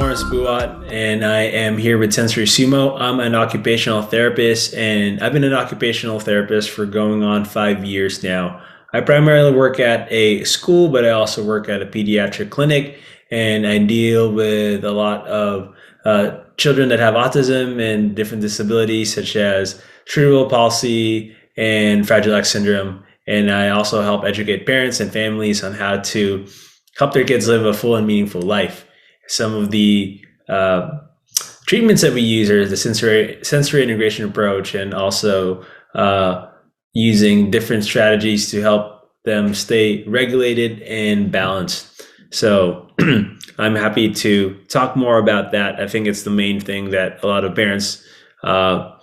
Lawrence Buat, and I am here with Sensory Sumo. I'm an occupational therapist, and I've been an occupational therapist for going on 5 years now. I primarily work at a school, but I also work at a pediatric clinic, and I deal with a lot of children that have autism and different disabilities, such as cerebral palsy and Fragile X syndrome. And I also help educate parents and families on how to help their kids live a full and meaningful life. Some of the treatments that we use are the sensory integration approach, and also using different strategies to help them stay regulated and balanced. So I'm happy to talk more about that. I think it's the main thing that a lot of parents are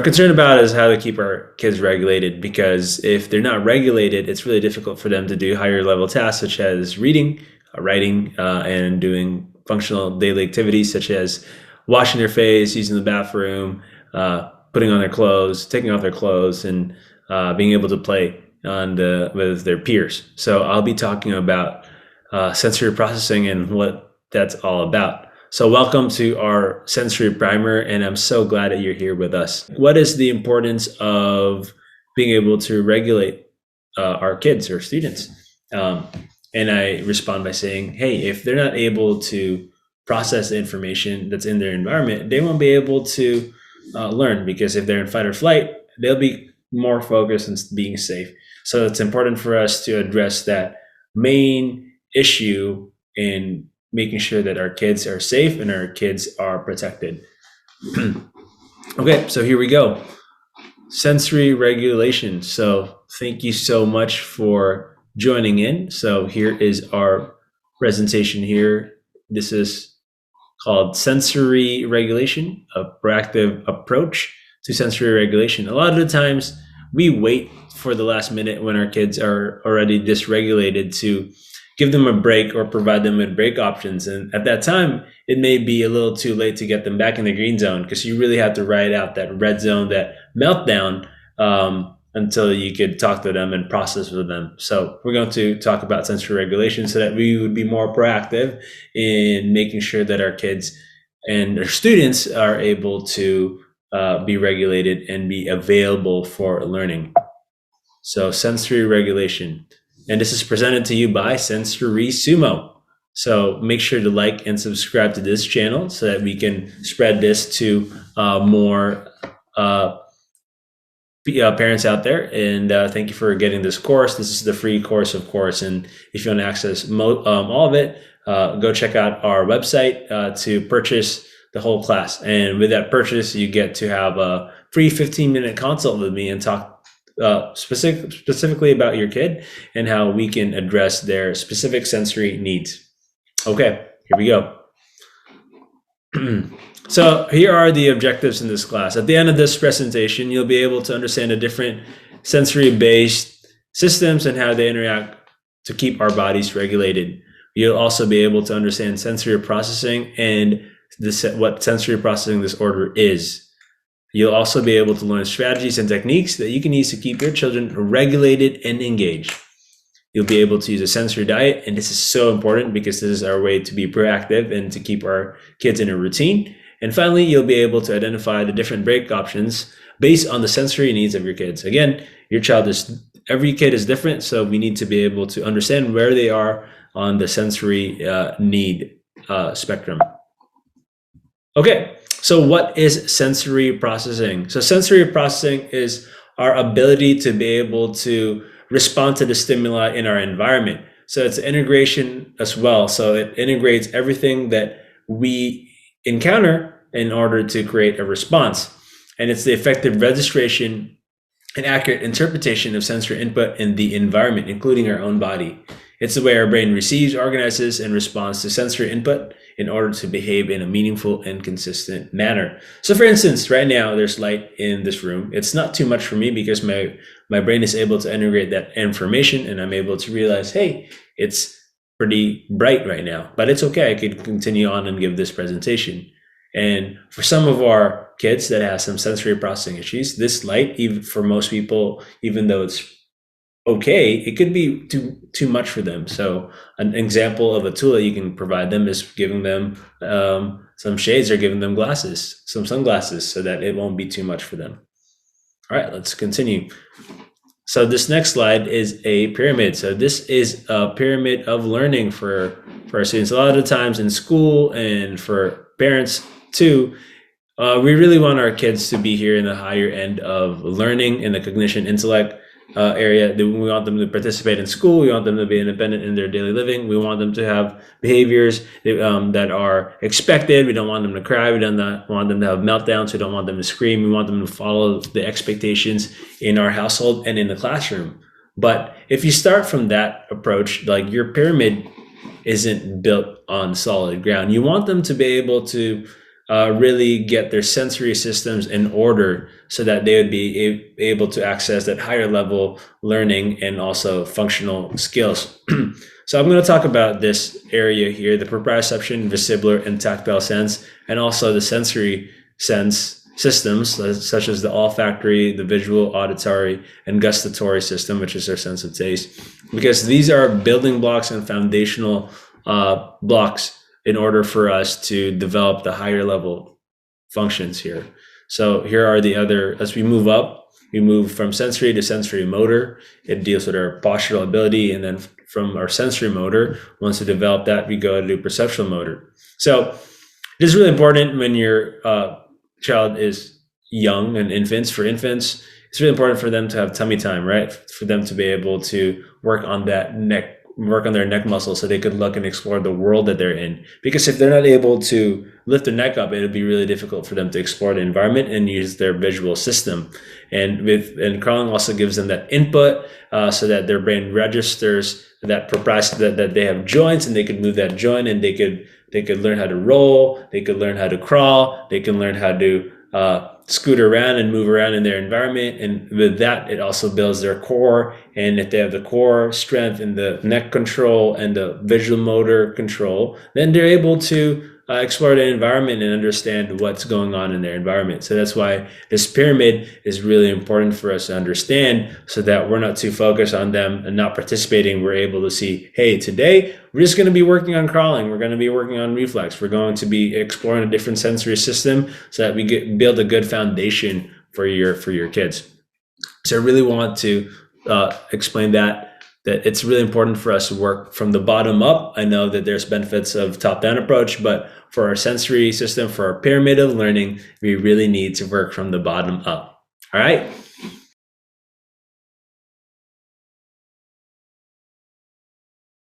concerned about, is how to keep our kids regulated, because if they're not regulated, it's really difficult for them to do higher level tasks such as reading, writing, and doing functional daily activities such as washing their face, using the bathroom, putting on their clothes, taking off their clothes, and being able to play with their peers. So I'll be talking about sensory processing and what that's all about. So welcome to our sensory primer, and I'm so glad that you're here with us. What is the importance of being able to regulate our kids or students? And I respond by saying, hey, if they're not able to process the information that's in their environment, they won't be able to learn, because if they're in fight or flight, they'll be more focused on being safe. So it's important for us to address that main issue in making sure that our kids are safe and our kids are protected. Okay, so here we go. Sensory regulation. So thank you so much for joining in. So here is our presentation here. This is called Sensory Regulation, a proactive approach to sensory regulation. A lot of the times we wait for the last minute when our kids are already dysregulated to give them a break or provide them with break options. And at that time, it may be a little too late to get them back in the green zone, because you really have to ride out that red zone, that meltdown, until you could talk to them and process with them. So we're going to talk about sensory regulation so that we would be more proactive in making sure that our kids and our students are able to be regulated and be available for learning. So sensory regulation. And this is presented to you by Sensory Sumo. So make sure to like and subscribe to this channel so that we can spread this to more parents out there. And thank you for getting this course. This is the free course, of course. And if you want to access all of it, go check out our website to purchase the whole class. And with that purchase, you get to have a free 15-minute consult with me and talk specifically about your kid and how we can address their specific sensory needs. Okay, here we go. So here are the objectives in this class. At the end of this presentation, you'll be able to understand the different sensory-based systems and how they interact to keep our bodies regulated. You'll also be able to understand sensory processing and what sensory processing disorder is. You'll also be able to learn strategies and techniques that you can use to keep your children regulated and engaged. You'll be able to use a sensory diet, and this is so important because this is our way to be proactive and to keep our kids in a routine. And finally, you'll be able to identify the different break options based on the sensory needs of your kids. Again, every kid is different, so we need to be able to understand where they are on the sensory need spectrum. Okay. So what is sensory processing? So sensory processing is our ability to be able to respond to the stimuli in our environment. So it's integration as well. So it integrates everything that we encounter in order to create a response. And it's the effective registration and accurate interpretation of sensory input in the environment, including our own body. It's the way our brain receives, organizes, and responds to sensory input in order to behave in a meaningful and consistent manner. So for instance, right now there's light in this room. It's not too much for me because my brain is able to integrate that information, and I'm able to realize, hey, it's pretty bright right now, but it's okay. I could continue on and give this presentation. And for some of our kids that have some sensory processing issues, this light, even for most people, even though it's okay, it could be too much for them. So an example of a tool that you can provide them is giving them some shades or giving them glasses, some sunglasses, so that it won't be too much for them. All right, let's continue. So this next slide is a pyramid. So this is a pyramid of learning for our students. A lot of the times in school and for parents too, we really want our kids to be here in the higher end of learning in the cognition intellect area. We want them to participate in school. We want them to be independent in their daily living. We want them to have behaviors that are expected. We don't want them to cry. We don't want them to have meltdowns. We don't want them to scream. We want them to follow the expectations in our household and in the classroom. But if you start from that approach, like your pyramid isn't built on solid ground. You want them to be able to really get their sensory systems in order so that they would be able to access that higher level learning and also functional skills. So I'm going to talk about this area here, the proprioception, vestibular, and tactile sense, and also the sensory sense systems, such as the olfactory, the visual, auditory, and gustatory system, which is our sense of taste, because these are building blocks and foundational blocks in order for us to develop the higher level functions here. So here are the other, as we move up, we move from sensory to sensory motor. It deals with our postural ability. And then from our sensory motor, once we develop that, we go to perceptual motor. So it is really important when your child is young and infants. For infants, it's really important for them to have tummy time, right? For them to be able to work on their neck muscles so they could look and explore the world that they're in. Because if they're not able to lift their neck up, it'll be really difficult for them to explore the environment and use their visual system. And crawling also gives them that input so that their brain registers that that they have joints and they could move that joint, and they could learn how to roll, they could learn how to crawl, they can learn how to scoot around and move around in their environment. And with that, it also builds their core. And if they have the core strength and the neck control and the visual motor control, then they're able to explore the environment and understand what's going on in their environment. So that's why this pyramid is really important for us to understand, so that we're not too focused on them and not participating. We're able to see, hey, today we're just going to be working on crawling. We're going to be working on reflex. We're going to be exploring a different sensory system so that we build a good foundation for your kids. So I really want to explain that it's really important for us to work from the bottom up. I know that there's benefits of top-down approach, but for our sensory system, for our pyramid of learning, we really need to work from the bottom up. All right.